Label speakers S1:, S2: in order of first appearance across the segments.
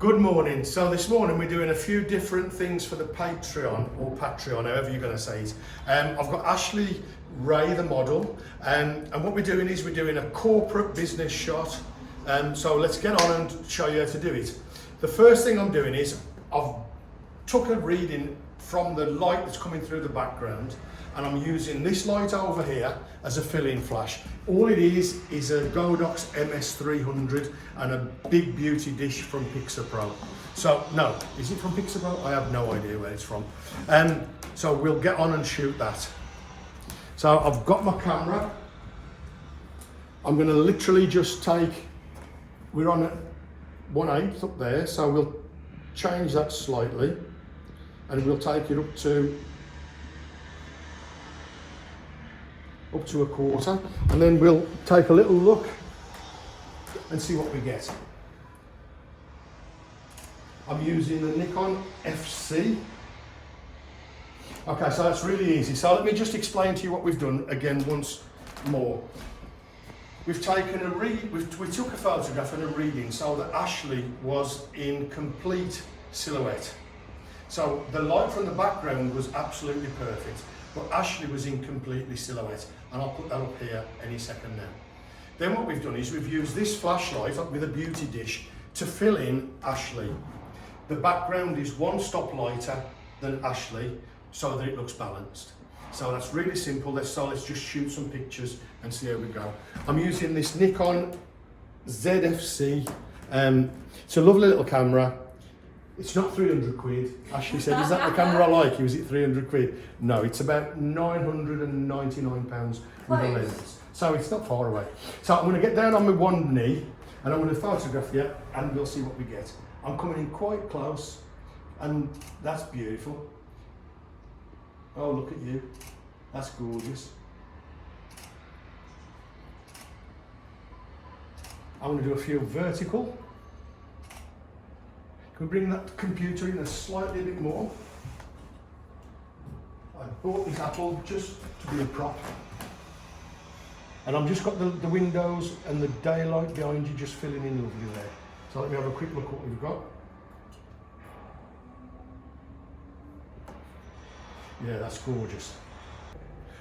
S1: Good morning. So this morning we're doing a few different things for the Patreon, or Patreon, however you're going to say it. I've got Ashley Ray, the model, and what we're doing is we're doing a corporate business shot. So let's get on and show you how to do it. The first thing I'm doing is I've took a reading from the light that's coming through the background, and I'm using this light over here as a fill-in flash. All it is a Godox MS300 and a big beauty dish from Pixapro. So, no, is it from Pixapro? I have no idea where it's from. So we'll get on and shoot that. So I've got my camera. I'm gonna literally just take, we're on 1/8 up there, so we'll change that slightly and we'll take it up to a quarter, and then we'll take a little look and see what we get. I'm using the Nikon FC. Okay, so that's really easy. So let me just explain to you what we've done again once more. We've taken we took a photograph and a reading so that Ashley was in complete silhouette. So the light from the background was absolutely perfect, but Ashley was in completely silhouette, and I'll put that up here any second now. Then what we've done is we've used this flashlight with a beauty dish to fill in Ashley. The background is one stop lighter than Ashley so that it looks balanced. So that's really simple. Let's just shoot some pictures and see how we go. I'm using this Nikon ZFC. It's a lovely little camera. It's not 300 quid. Ashley said, is that the camera I like? Was it 300 quid? No, it's about £999 with a lens. So it's not far away. So I'm going to get down on my one knee and I'm going to photograph you and we'll see what we get. I'm coming in quite close and that's beautiful. Oh, look at you. That's gorgeous. I'm going to do a few vertical. Can we bring that computer in a slightly bit more? I bought this Apple just to be a prop. And I've just got the windows and the daylight behind you just filling in lovely there. So let me have a quick look at what we've got. Yeah, that's gorgeous.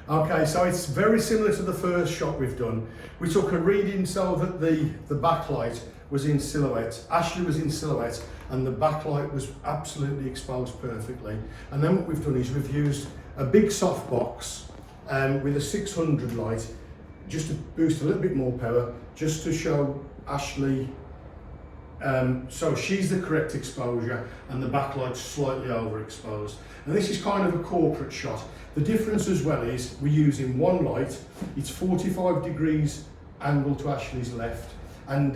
S1: Okay, so it's very similar to the first shot we've done. We took a reading so that the backlight was in silhouette. Ashley was in silhouette and the backlight was absolutely exposed perfectly. And then what we've done is we've used a big softbox with a 600 light just to boost a little bit more power, just to show Ashley, so she's the correct exposure and the backlight's slightly overexposed. And this is kind of a corporate shot. The difference as well is we're using one light. It's 45 degrees angle to Ashley's left, and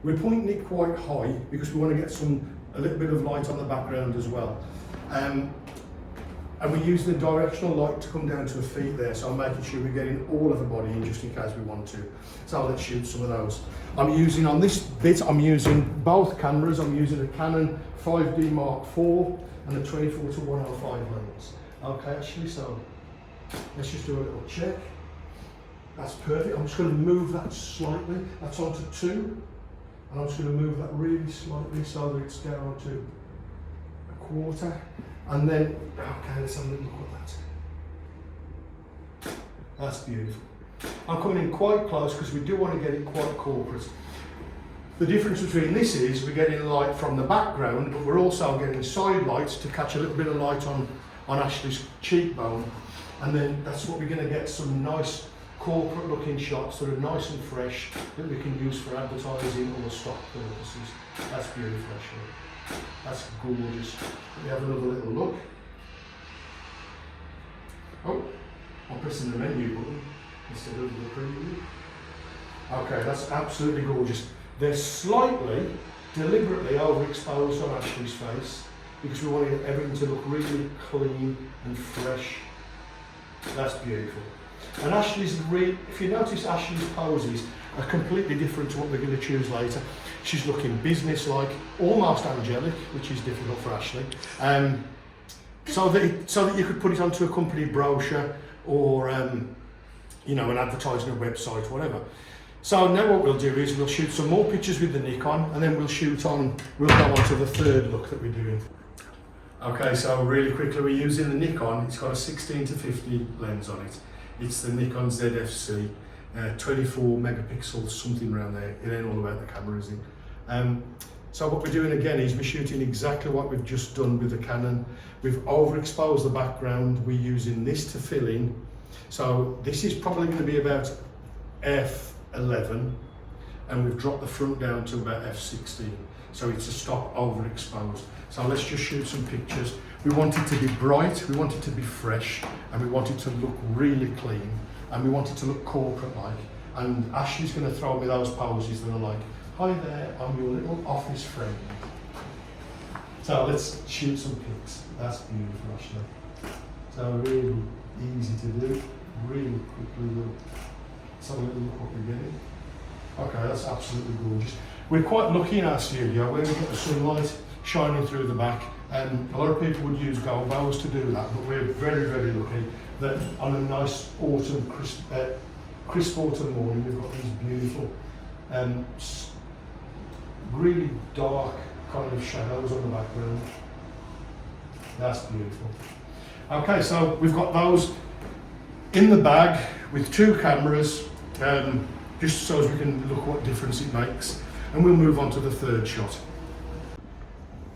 S1: we're pointing it quite high because we want to get a little bit of light on the background as well. And we're using the directional light to come down to her feet there, so I'm making sure we're getting all of the body in just in case we want to. So let's shoot some of those. I'm using, on this bit, I'm using both cameras. I'm using a Canon 5D Mark IV and a 24-105 lens. Okay, Ashley, so let's just do a little check. That's perfect. I'm just going to move that slightly. That's onto 2. And I'm just going to move that really slightly so that it's down to a quarter. And then, okay, let's have a little look at that. That's beautiful. I'm coming in quite close because we do want to get it quite corporate. The difference between this is we're getting light from the background, but we're also getting side lights to catch a little bit of light on Ashley's cheekbone. And then that's what we're going to get, some nice corporate looking shots that are nice and fresh that we can use for advertising or stock purposes. That's beautiful, actually. That's gorgeous. Let me have another little look. Oh, I'm pressing the menu button instead of the preview. Okay, that's absolutely gorgeous. They're slightly, deliberately overexposed on Ashley's face because we want everything to look really clean and fresh. That's beautiful. And Ashley's if you notice, Ashley's poses are completely different to what we're going to choose later. She's looking business-like, almost angelic, which is difficult for Ashley. So that you could put it onto a company brochure or you know, an advertising website, whatever. So now what we'll do is we'll shoot some more pictures with the Nikon, and then we'll go on to the third look that we're doing. Okay, so really quickly, we're using the Nikon. It's got a 16 to 50 lens on it. It's the Nikon ZFC, 24 megapixels, something around there. It ain't all about the camera, is it? So what we're doing again is we're shooting exactly what we've just done with the Canon. We've overexposed the background. We're using this to fill in. So this is probably going to be about f11, and we've dropped the front down to about f16. So it's a stop overexposed. So let's just shoot some pictures. We want it to be bright, we want it to be fresh, and we want it to look really clean, and we want it to look corporate-like. And Ashley's going to throw me those poses that are like, hi there, I'm your little office friend. So let's shoot some pics. That's beautiful, Ashley. So really easy to do, really quickly. Let's have a little look what we're getting. Okay, that's absolutely gorgeous. We're quite lucky in our studio where we've got the sunlight shining through the back. A lot of people would use gobos to do that, but we're very, very lucky that on a nice autumn, crisp autumn morning, we've got these beautiful, really dark kind of shadows on the background. That's beautiful. Okay, so we've got those in the bag with two cameras, just so as we can look what difference it makes, and we'll move on to the third shot.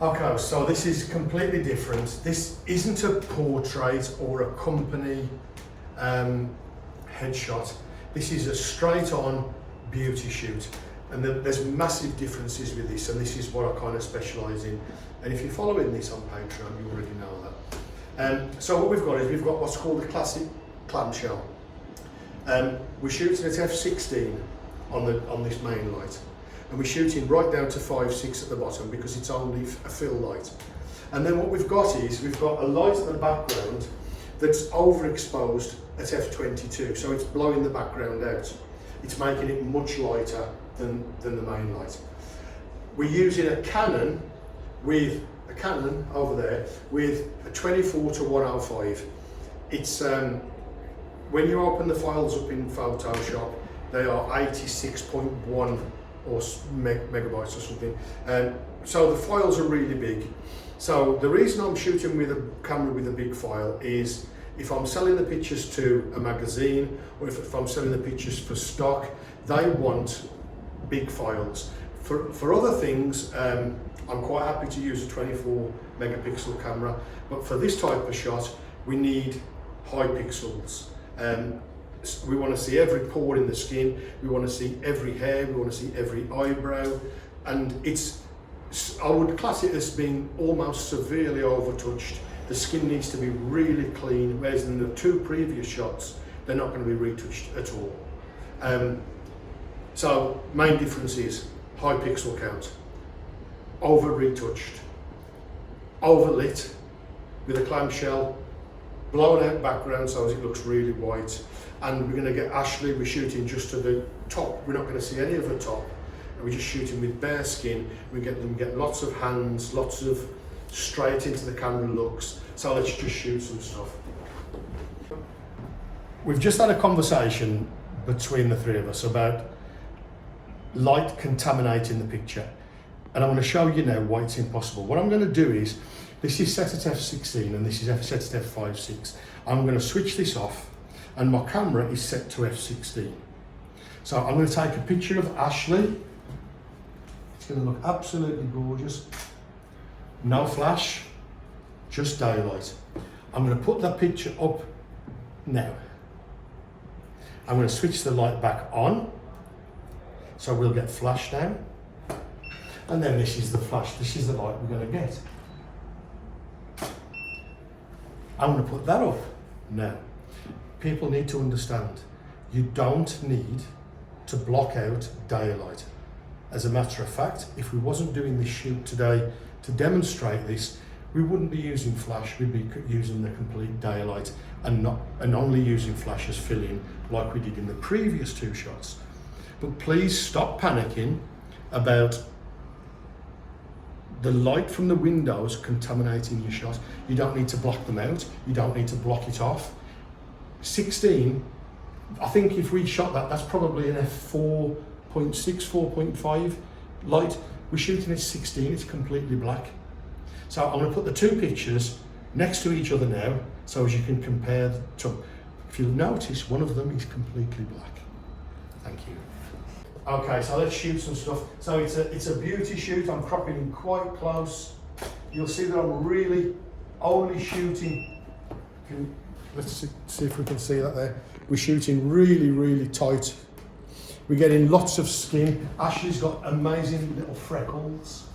S1: Okay, so this is completely different. This isn't a portrait or a company headshot. This is a straight-on beauty shoot, and there's massive differences with this, and this is what I kind of specialise in. And if you're following this on Patreon, you already know that. So what we've got is we've got what's called a classic clamshell. We're shooting at f16 on this main light, and we're shooting right down to 5.6 at the bottom because it's only a fill light. And then what we've got is we've got a light at the background that's overexposed at f22, so it's blowing the background out. It's making it much lighter than the main light. We're using a Canon over there with a 24 to 105. It's when you open the files up in Photoshop, they are 86.1 or megabytes or something. So the files are really big. So the reason I'm shooting with a camera with a big file is if I'm selling the pictures to a magazine, or if I'm selling the pictures for stock, they want big files. For other things, I'm quite happy to use a 24 megapixel camera, but for this type of shot, we need high pixels. We want to see every pore in the skin, we want to see every hair, we want to see every eyebrow, and I would class it as being almost severely overtouched. The skin needs to be really clean, whereas in the two previous shots, they're not going to be retouched at all. So main difference is high pixel count, over retouched, overlit with a clamshell, blown out background so as it looks really white. And we're going to get Ashley, we're shooting just to the top, we're not going to see any of the top, and we're just shooting with bare skin. We get lots of hands, lots of straight into the camera looks. So let's just shoot some stuff. We've just had a conversation between the three of us about light contaminating the picture, and I'm going to show you now why it's impossible. What I'm going to do is, this is set at f16 and this is set at f5.6. I'm going to switch this off, and my camera is set to f16. So I'm going to take a picture of Ashley. It's going to look absolutely gorgeous. No flash, just daylight. I'm going to put that picture up now. I'm going to switch the light back on, so we'll get flash now. And then this is the flash, this is the light we're going to get. I'm going to put that up now. People need to understand, you don't need to block out daylight. As a matter of fact, if we wasn't doing this shoot today to demonstrate this, we wouldn't be using flash, we'd be using the complete daylight and only using flash as fill-in like we did in the previous two shots. But please stop panicking about the light from the windows contaminating your shot. You don't need to block them out, you don't need to block it off. 16 I think if we shot that, that's probably an f4.6, 4.5 light. We're shooting at 16, it's completely black. So I'm going to put the two pictures next to each other now, so as you can compare the two. If you'll notice, one of them is completely black. Thank you. Okay, so let's shoot some stuff. So it's a beauty shoot. I'm cropping in quite close. You'll see that I'm really only shooting. Let's see if we can see that there. We're shooting really, really tight. We're getting lots of skin. Ashley's got amazing little freckles.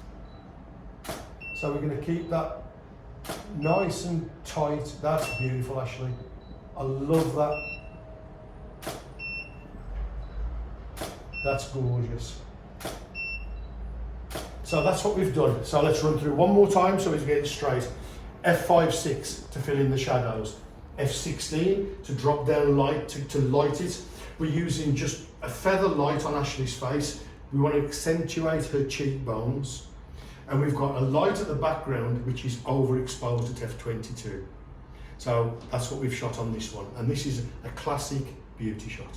S1: So we're going to keep that nice and tight. That's beautiful, Ashley. I love that. That's gorgeous. So that's what we've done. So let's run through one more time so we can get it straight. F5.6 to fill in the shadows. F16 to drop down light, to light it. We're using just a feather light on Ashley's face. We want to accentuate her cheekbones. And we've got a light at the background which is overexposed at F22. So that's what we've shot on this one. And this is a classic beauty shot.